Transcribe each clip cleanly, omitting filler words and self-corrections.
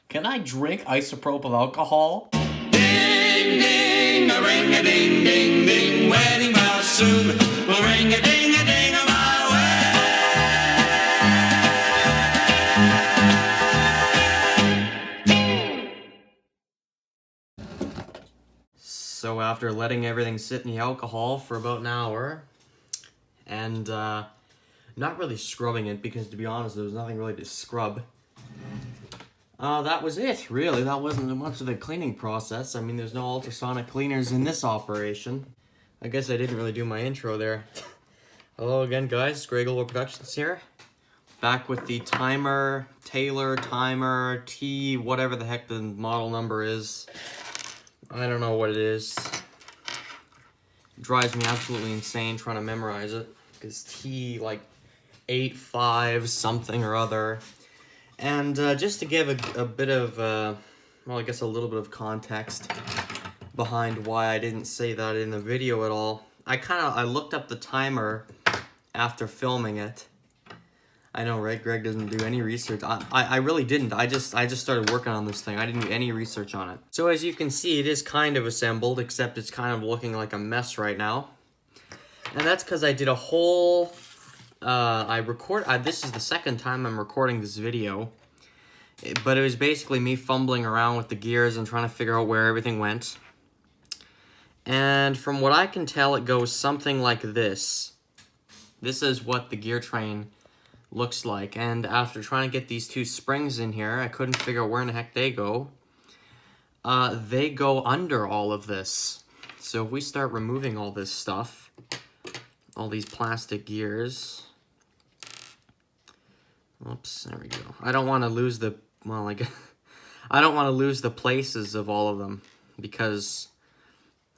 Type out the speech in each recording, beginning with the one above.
Can I drink isopropyl alcohol? Ding, ding, a ring a ding, ding, ding, wedding bells soon will ring a ding my way. So after letting everything sit in the alcohol for about an hour, and not really scrubbing it, because to be honest, there was nothing really to scrub. That was it, really. That wasn't much of the cleaning process. I mean, there's no ultrasonic cleaners in this operation. I guess I didn't really do my intro there. Hello again, guys. Gregola Productions here. Back with the timer, Taylor timer, T, whatever the heck the model number is. I don't know what it is. It drives me absolutely insane trying to memorize it. Because T, like, 85 something or other. And just to give a bit of, well, I guess a little bit of context behind why I didn't say that in the video at all. I looked up the timer after filming it. I know, right? Greg doesn't do any research. I really didn't. I just started working on this thing. I didn't do any research on it. So as you can see, it is kind of assembled, except it's kind of looking like a mess right now. And that's because I did a whole... this is the second time I'm recording this video, but it was basically me fumbling around with the gears and trying to figure out where everything went. And from what I can tell, it goes something like this. This is what the gear train looks like, and after trying to get these two springs in here, I couldn't figure out where in the heck they go. They go under all of this. So if we start removing all this stuff, all these plastic gears... Oops, there we go. I don't want to lose the, well, like, I don't want to lose the places of all of them, because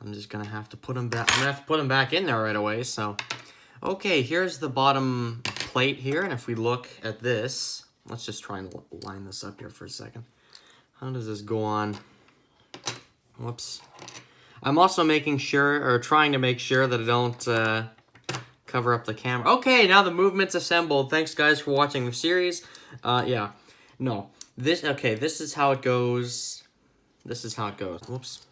I'm just going to have to put them back. I'm going to have to put them back in there right away, so. Okay, here's the bottom plate here, and if we look at this, let's just try and line this up here for a second. How does this go on? Whoops. I'm also making sure, or trying to make sure that I don't, cover up the camera. Okay, now the movement's assembled. Thanks, guys, for watching the series. Yeah. No. This is how it goes. This is how it goes. Whoops.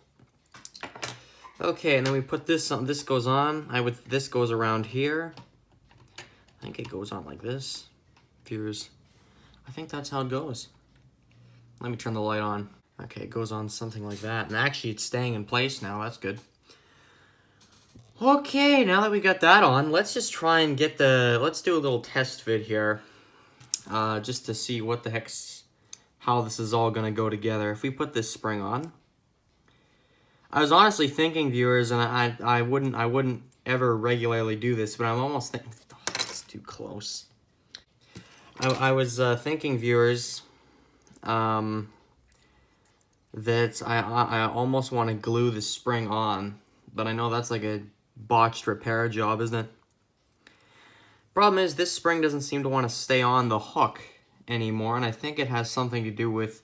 Okay, and then we put this on. This goes on. This goes around here. I think it goes on like this. Viewers. I think that's how it goes. Let me turn the light on. Okay, it goes on something like that. And actually, it's staying in place now. That's good. Okay, now that we got that on, let's just try and get let's do a little test vid here, just to see what the heck's, how this is all gonna go together. If we put this spring on, I was honestly thinking, viewers, and I wouldn't ever regularly do this, but I'm almost thinking, oh, it's too close. I was thinking, viewers, that I almost want to glue the spring on, but I know that's like a botched repair job, isn't it? Problem is, this spring doesn't seem to want to stay on the hook anymore, and I think it has something to do with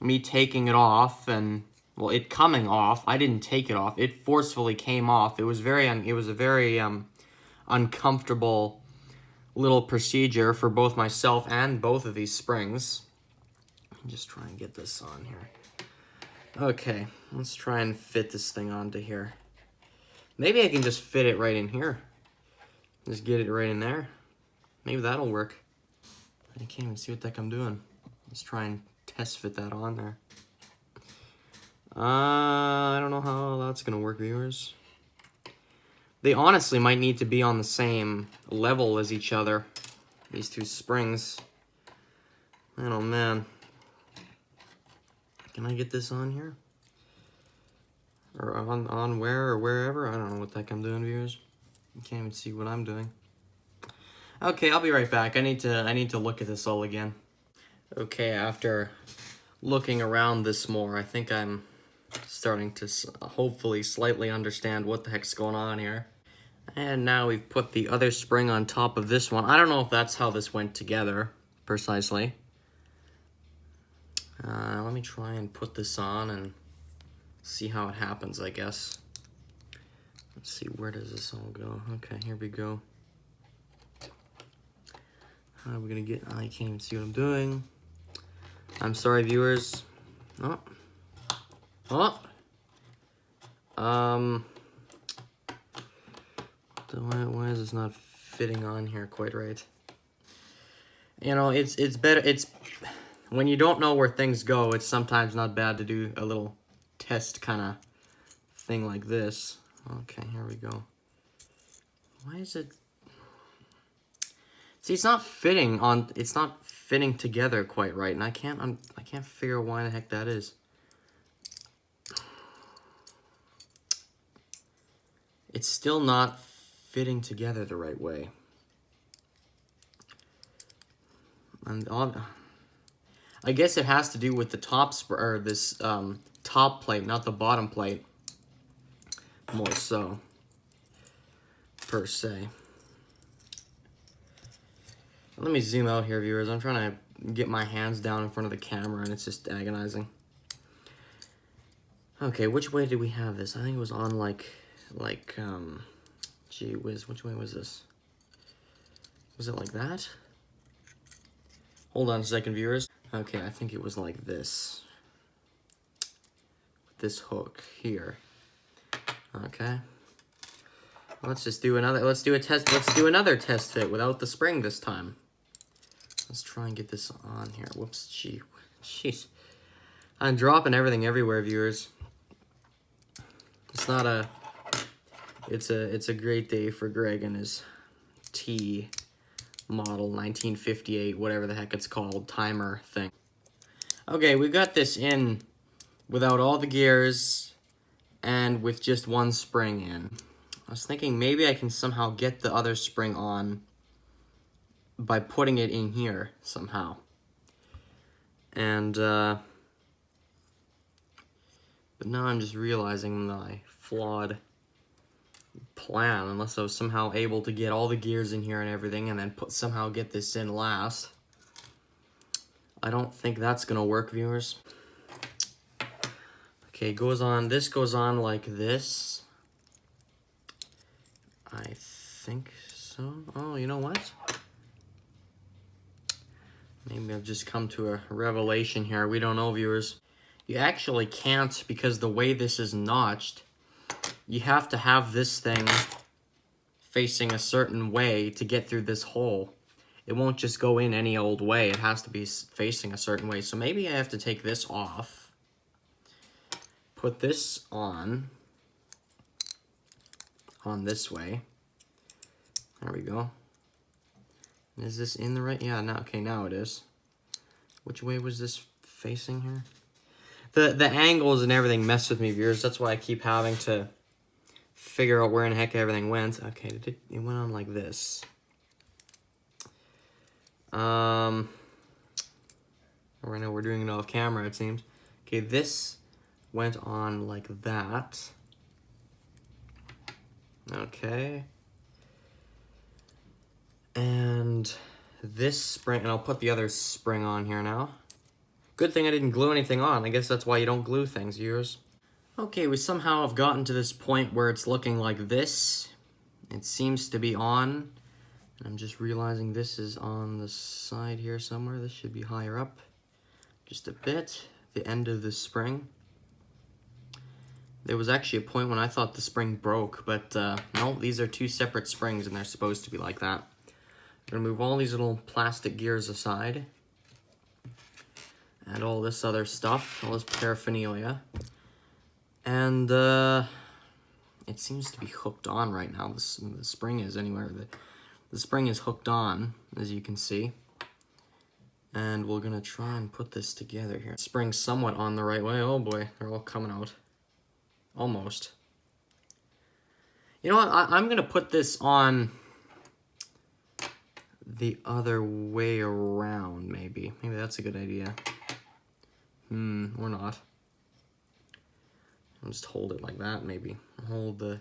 me taking it off, and, well, it coming off. I didn't take it off. It forcefully came off. It was a very uncomfortable little procedure for both myself and both of these springs. Let me just try and get this on here. Okay, let's try and fit this thing onto here. Maybe I can just fit it right in here. Just get it right in there. Maybe that'll work. I can't even see what the heck I'm doing. Let's try and test fit that on there. I don't know how that's gonna work, viewers. They honestly might need to be on the same level as each other. These two springs. Oh man. Can I get this on here? Or on where or wherever? I don't know what the heck I'm doing, viewers. You can't even see what I'm doing. Okay, I'll be right back. I need to look at this all again. Okay, after looking around this more, I think I'm starting to hopefully slightly understand what the heck's going on here. And now we've put the other spring on top of this one. I don't know if that's how this went together, precisely. Let me try and put this on and see how it happens, I guess. Let's see, where does this all go? Okay, here we go. How are we gonna get, I can't even see what I'm doing. I'm sorry, viewers. Oh. Oh. Why is this not fitting on here quite right? You know, it's better. It's when you don't know where things go, it's sometimes not bad to do a little test kind of thing like this. Okay, here we go. Why is it? See, it's not fitting on. It's not fitting together quite right, and I can't figure out why the heck that is. It's still not fitting together the right way. And I guess it has to do with the top or this top plate, not the bottom plate. More so, per se. Let me zoom out here, viewers. I'm trying to get my hands down in front of the camera, and it's just agonizing. Okay, which way did we have this? I think it was on gee whiz, which way was this? Was it like that? Hold on a second, viewers. Okay, I think it was like this. This hook here. Okay. Let's just do another, let's do another test fit without the spring this time. Let's try and get this on here. Whoops, jeez. I'm dropping everything everywhere, viewers. It's not a, it's a great day for Greg and his T model 1958, whatever the heck it's called, timer thing. Okay, we got this in without all the gears and with just one spring in. I was thinking maybe I can somehow get the other spring on by putting it in here somehow. And, but now I'm just realizing my flawed plan, unless I was somehow able to get all the gears in here and everything and then somehow get this in last. I don't think that's gonna work, viewers. Okay, this goes on like this. I think so. Oh, you know what? Maybe I've just come to a revelation here. We don't know, viewers. You actually can't, because the way this is notched, you have to have this thing facing a certain way to get through this hole. It won't just go in any old way. It has to be facing a certain way. So maybe I have to take this off, put this on this way. There we go. Is this in the right? Yeah, now, okay, now it is. Which way was this facing here? The angles and everything mess with me, viewers. That's why I keep having to figure out where in the heck everything went. Okay, it went on like this. Right now we're doing it off camera, it seems. Okay, this went on like that. Okay. And this spring, and I'll put the other spring on here now. Good thing I didn't glue anything on. I guess that's why you don't glue things, viewers. Okay, we somehow have gotten to this point where it's looking like this. It seems to be on. And I'm just realizing this is on the side here somewhere. This should be higher up. Just a bit. The end of the spring. There was actually a point when I thought the spring broke, but no, these are two separate springs and they're supposed to be like that. I'm gonna move all these little plastic gears aside. And all this other stuff, all this paraphernalia. And it seems to be hooked on right now. The spring is anywhere. The spring is hooked on, as you can see. And we're gonna try and put this together here. Spring's somewhat on the right way. Oh boy, they're all coming out. Almost. You know what, I'm gonna put this on the other way around, maybe. Maybe that's a good idea. Or not. I'll just hold it like that, maybe. Hold the...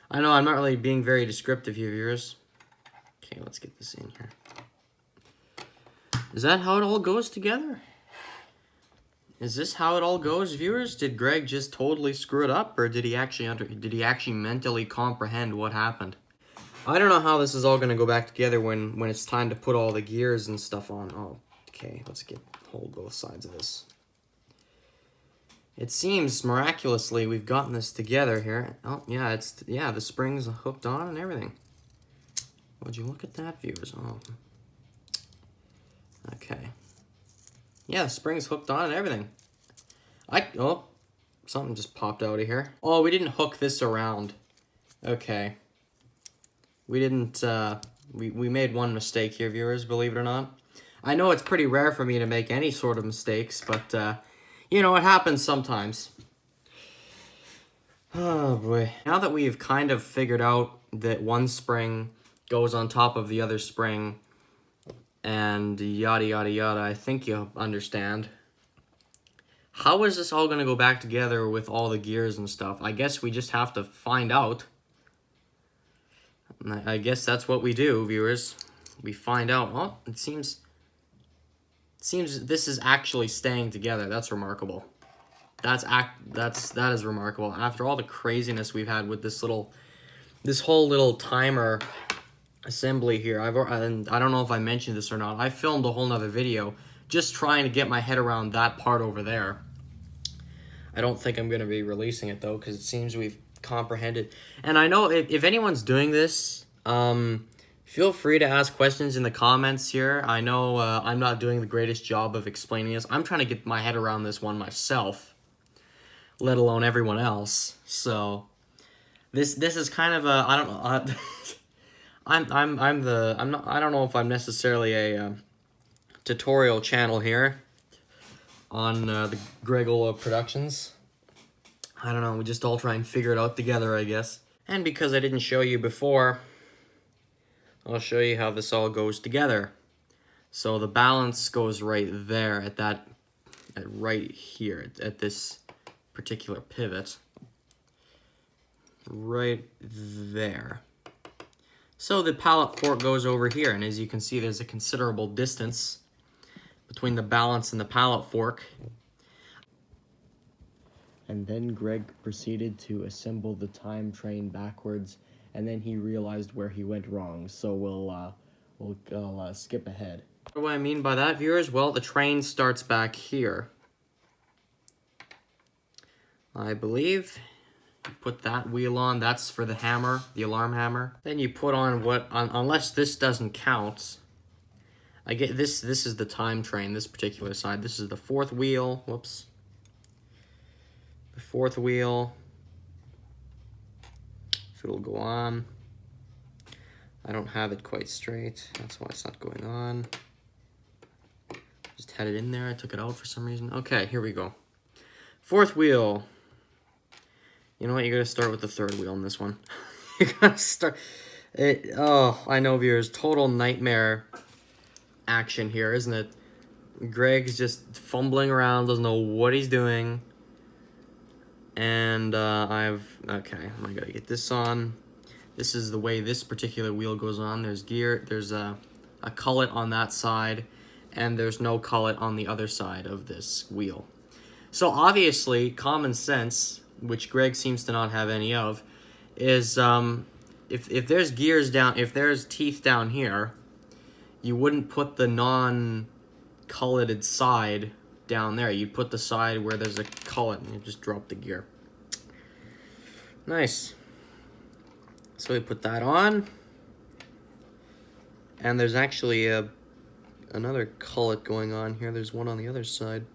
I know, I'm not really being very descriptive here, viewers. Okay, let's get this in here. Is that how it all goes together? Is this how it all goes, viewers? Did Greg just totally screw it up, or did he actually mentally comprehend what happened? I don't know how this is all gonna go back together when it's time to put all the gears and stuff on. Oh, okay, hold both sides of this. It seems miraculously we've gotten this together here. Oh, yeah, the spring's hooked on and everything. Would you look at that, viewers? Oh. Okay. Yeah, the spring's hooked on and everything. Oh, something just popped out of here. Oh, we didn't hook this around. Okay. We didn't, we made one mistake here, viewers, believe it or not. I know it's pretty rare for me to make any sort of mistakes, but, you know, it happens sometimes. Oh, boy. Now that we've kind of figured out that one spring goes on top of the other spring, and yada, yada, yada, I think you understand. How is this all going to go back together with all the gears and stuff? I guess we just have to find out. I guess that's what we do, viewers. We find out. Oh, it seems this is actually staying together. That's remarkable. That is remarkable. After all the craziness we've had with this whole little timer assembly here, and I don't know if I mentioned this or not. I filmed a whole nother video just trying to get my head around that part over there. I don't think I'm going to be releasing it though, because it seems we've comprehended. And I know if anyone's doing this, feel free to ask questions in the comments here. I know I'm not doing the greatest job of explaining this. I'm trying to get my head around this one myself, let alone everyone else. So this is kind of a, I don't know. I don't know if I'm necessarily a tutorial channel here on the Gregola Productions. I don't know, we just all try and figure it out together, I guess. And because I didn't show you before, I'll show you how this all goes together. So the balance goes right there right here at this particular pivot. Right there. So the pallet fork goes over here, and as you can see, there's a considerable distance between the balance and the pallet fork. And then Greg proceeded to assemble the time train backwards, and then he realized where he went wrong. So we'll skip ahead. What do I mean by that, viewers? Well, the train starts back here, I believe. You put that wheel on, that's for the hammer, the alarm hammer. Then you put on unless this doesn't count, I get this is the time train, this particular side. This is the fourth wheel, whoops. The fourth wheel. So it'll go on. I don't have it quite straight, that's why it's not going on. Just had it in there, I took it out for some reason. Okay, here we go. Fourth wheel. You know what, you gotta start with the third wheel on this one. You gotta start it. Oh, I know, viewers, total nightmare action here, isn't it? Greg's just fumbling around, doesn't know what he's doing. And okay, I gotta get this on. This is the way this particular wheel goes on. There's there's a cullet on that side, and there's no cullet on the other side of this wheel. So obviously, common sense, which Greg seems to not have any of, is if there's gears down, if there's teeth down here, you wouldn't put the non-culleted side down there. You'd put the side where there's a cullet, and you just drop the gear. Nice. So we put that on, and there's actually another cullet going on here. There's one on the other side.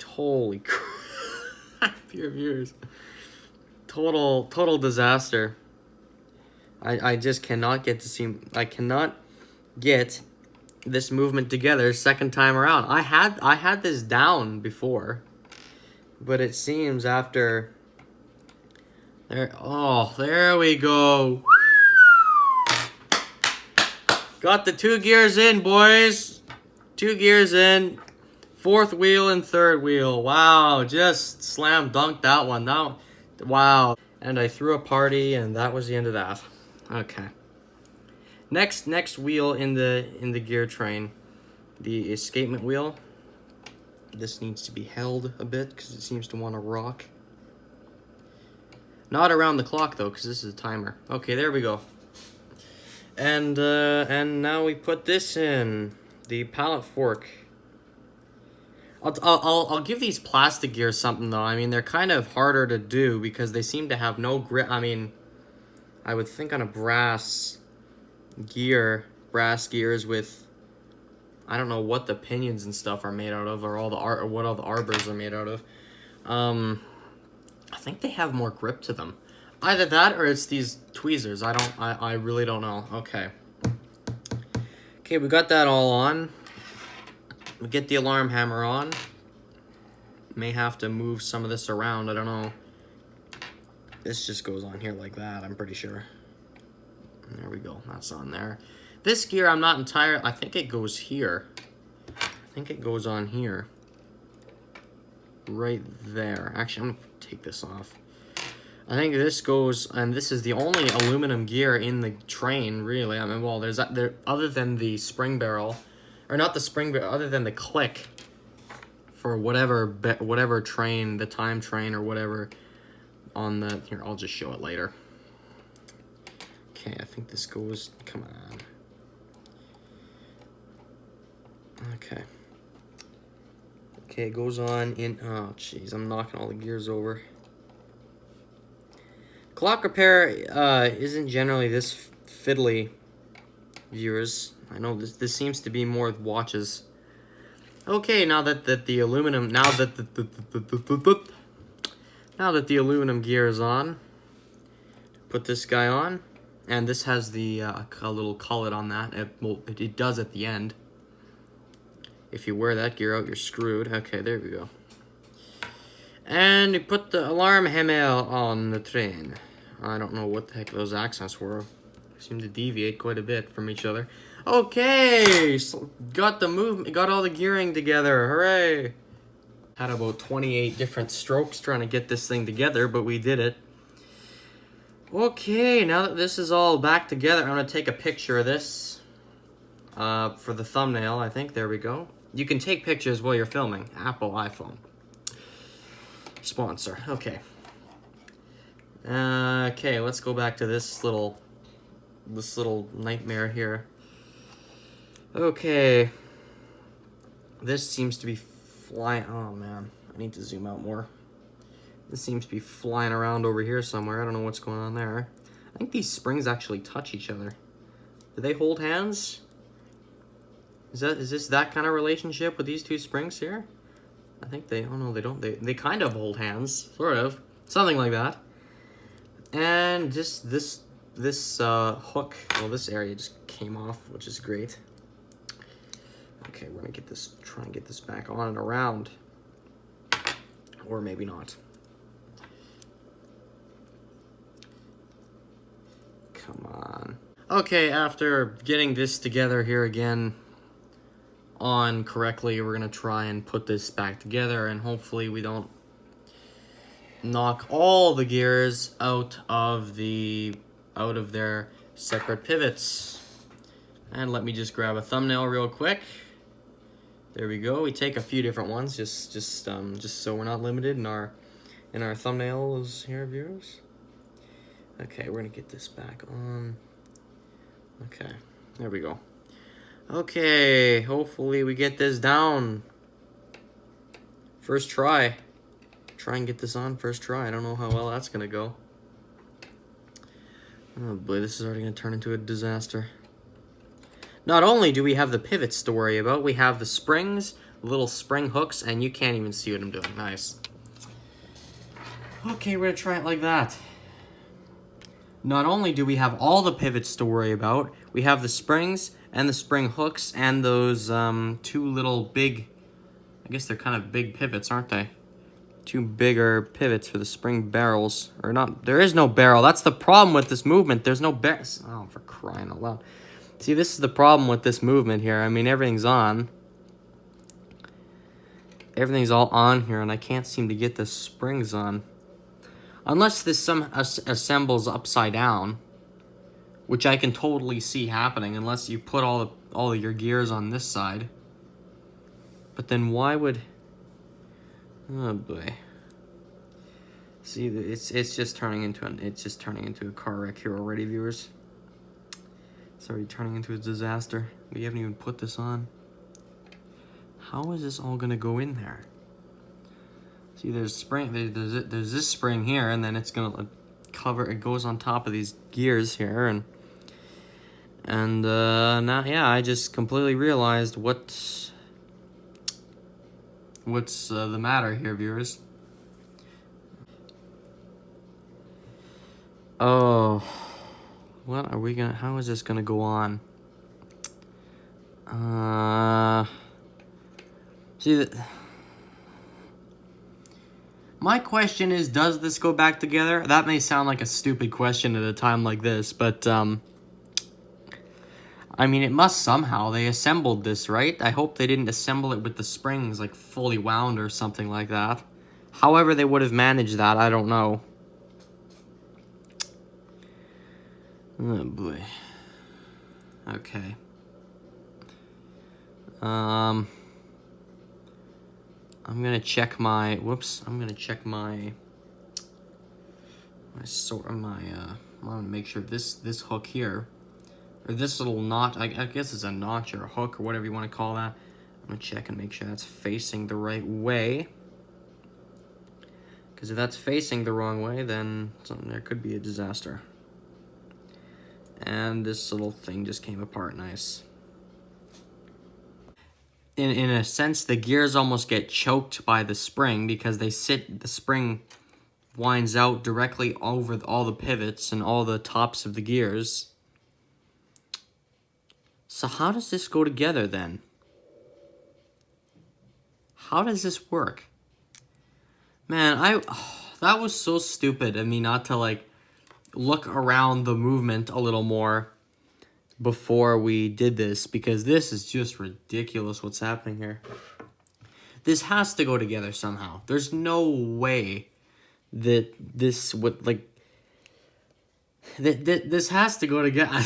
Holy crap. Dear viewers, total disaster. I just cannot get this movement together second time around. I had this down before, but it seems after there we go. Got the 2 gears in, boys. 2 gears in. Fourth wheel and third wheel. Wow, just slam dunked that one. Now, wow. And I threw a party, and that was the end of that. Okay. Next wheel in the gear train, the escapement wheel. This needs to be held a bit because it seems to want to rock. Not around the clock though, because this is a timer. Okay, there we go. And now we put this in, the pallet fork. I'll give these plastic gears something though. I mean, they're kind of harder to do because they seem to have no grip. I mean, I would think on a brass gears with, I don't know what the pinions and stuff are made out of, or what all the arbors are made out of. I think they have more grip to them. Either that or it's these tweezers. I really don't know. Okay. Okay, we got that all on. We get the alarm hammer on. May have to move some of this around, I don't know. This just goes on here like that, I'm pretty sure. There we go, that's on there. This gear, I'm not entirely, I think it goes here. I think it goes on here. Right there. Actually, I'm gonna take this off. I think this goes, and this is the only aluminum gear in the train, really. I mean, well, there other than the spring barrel, or not the spring barrel, other than the click for whatever train, the time train or whatever on the, here, I'll just show it later. Okay, I think this goes, come on. Okay. Okay, it goes on in, oh jeez, I'm knocking all the gears over. Clock repair isn't generally this fiddly, viewers. I know this seems to be more with watches. Okay, now that the aluminum aluminum gear is on, put this guy on, and this has the a little cullet on that. It does at the end. If you wear that gear out, you're screwed. Okay, there we go. And you put the alarm hammer on the train. I don't know what the heck those accents were. They seem to deviate quite a bit from each other. Okay, so got all the gearing together. Hooray! Had about 28 different strokes trying to get this thing together, but we did it. Okay, now that this is all back together, I'm gonna take a picture of this for the thumbnail. I think there we go. You can take pictures while you're filming. Apple iPhone sponsor. Okay. Okay, let's go back to this little nightmare here. Okay. This seems to be flying. Oh man, I need to zoom out more. This seems to be flying around over here somewhere. I don't know what's going on there. I think these springs actually touch each other. Do they hold hands? Is this that kind of relationship with these two springs here? I think they, oh no, they don't. They kind of hold hands, sort of. Something like that. And just this hook, well, this area just came off, which is great. Okay, we're gonna try and get this back on and around. Or maybe not. Come on. Okay, after getting this together here again on correctly, we're gonna try and put this back together, and hopefully we don't knock all the gears out of their separate pivots. And let me just grab a thumbnail real quick. There we go. We take a few different ones just so we're not limited in our thumbnails here, viewers. Okay, we're gonna get this back on. Okay, there we go. Okay, hopefully we get this down. First try. Try and get this on first try. I don't know how well that's gonna go. Oh boy, this is already gonna turn into a disaster. Not only do we have the pivots to worry about, we have the springs, little spring hooks, and you can't even see what I'm doing. Nice. Okay, we're gonna try it like that. Not only do we have all the pivots to worry about, we have the springs and the spring hooks and those two little big, I guess they're kind of big pivots, aren't they? Two bigger pivots for the spring barrels. Or not, there is no barrel. That's the problem with this movement. There's no barrel. Oh, for crying out loud. See, this is the problem with this movement here. I mean, everything's on. Everything's all on here, and I can't seem to get the springs on. Unless this assembles upside down, which I can totally see happening, unless you put all of your gears on this side. But then why would... Oh boy. See, it's just turning into a car wreck here already, viewers. It's already turning into a disaster. We haven't even put this on. How is this all gonna go in there? See, there's spring. There's this spring here, and then it's gonna cover. It goes on top of these gears here, and now, yeah, I just completely realized what's the matter here, viewers. Oh, what are we gonna? How is this gonna go on? See that. My question is, does this go back together? That may sound like a stupid question at a time like this, but I mean, it must somehow. They assembled this, right? I hope they didn't assemble it with the springs like fully wound or something like that. However they would have managed that, I don't know. Oh boy. Okay. I'm gonna check my. Whoops. I'm gonna check my. I'm gonna make sure this hook here, or this little knot. I guess it's a notch or a hook or whatever you want to call that. I'm gonna check and make sure that's facing the right way. Because if that's facing the wrong way, then there could be a disaster. And this little thing just came apart nice. In a sense, the gears almost get choked by the spring because the spring winds out directly over all the pivots and all the tops of the gears. So how does this go together then? How does this work? Man, that was so stupid of me not to like look around the movement a little more before we did this, because this is just ridiculous what's happening here. This has to go together somehow. There's no way that this would like this has to go together.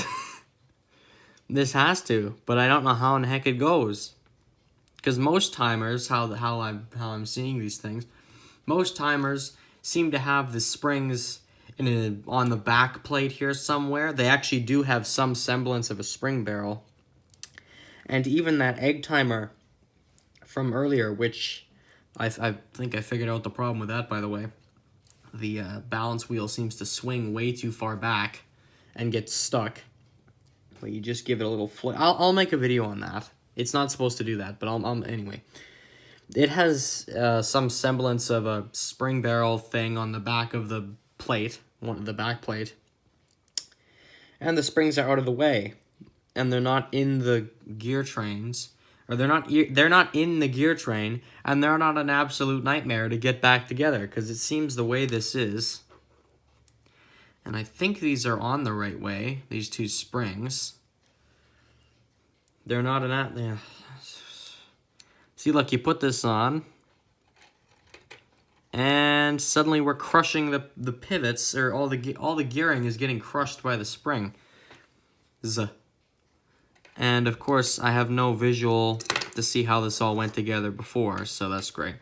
This has to, but I don't know how in the heck it goes. Because most timers, how I'm seeing these things, most timers seem to have the springs on the back plate here somewhere. They actually do have some semblance of a spring barrel. And even that egg timer from earlier, which I think I figured out the problem with that, by the way. The balance wheel seems to swing way too far back and get stuck. But you just give it a little flick. I'll make a video on that. It's not supposed to do that, but anyway. It has some semblance of a spring barrel thing on the back of the plate, the back plate, and the springs are out of the way, and they're not in the gear trains, or they're not in the gear train, and they're not an absolute nightmare to get back together, because it seems the way this is, and I think these are on the right way, these two springs. They're not yeah. See, look, you put this on, and suddenly we're crushing the pivots, or all the gearing is getting crushed by the spring. And of course, I have no visual to see how this all went together before, so that's great.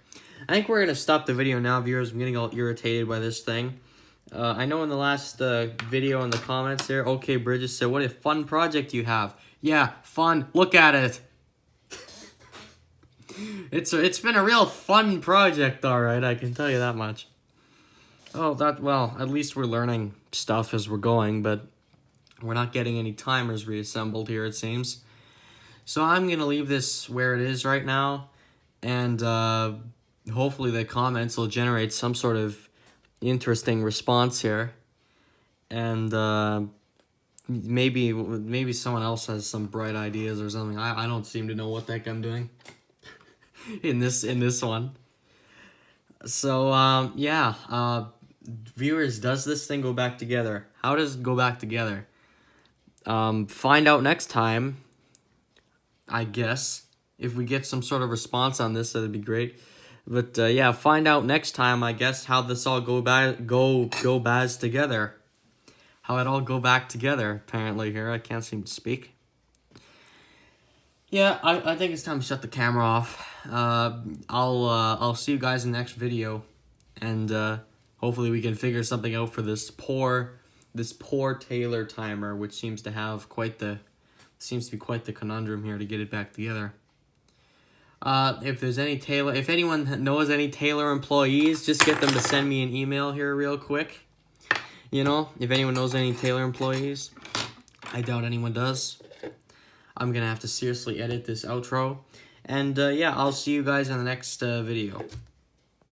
I think we're gonna stop the video now, viewers. I'm getting all irritated by this thing. I know in the last video in the comments there, OK Bridges said, "What a fun project you have." Yeah, fun. Look at it. It's been a real fun project, all right. I can tell you that much. Oh, well, at least we're learning stuff as we're going, but we're not getting any timers reassembled here, it seems. So I'm gonna leave this where it is right now, and hopefully the comments will generate some sort of interesting response here, and maybe someone else has some bright ideas or something. I don't seem to know what the heck I'm doing in this one. So yeah, viewers, does this thing go back together? How does it go back together? Find out next time, I guess. If we get some sort of response on this, that'd be great. But yeah, find out next time, I guess, how this all go together. How it all go back together, apparently, here. I can't seem to speak. Yeah, I think it's time to shut the camera off. I'll see you guys in the next video, and hopefully we can figure something out for this poor Taylor timer, which seems to be quite the conundrum here to get it back together. If there's any tailor, if anyone knows any tailor employees, just get them to send me an email here real quick. You know, if anyone knows any tailor employees, I doubt anyone does. I'm gonna have to seriously edit this outro. And yeah, I'll see you guys in the next video.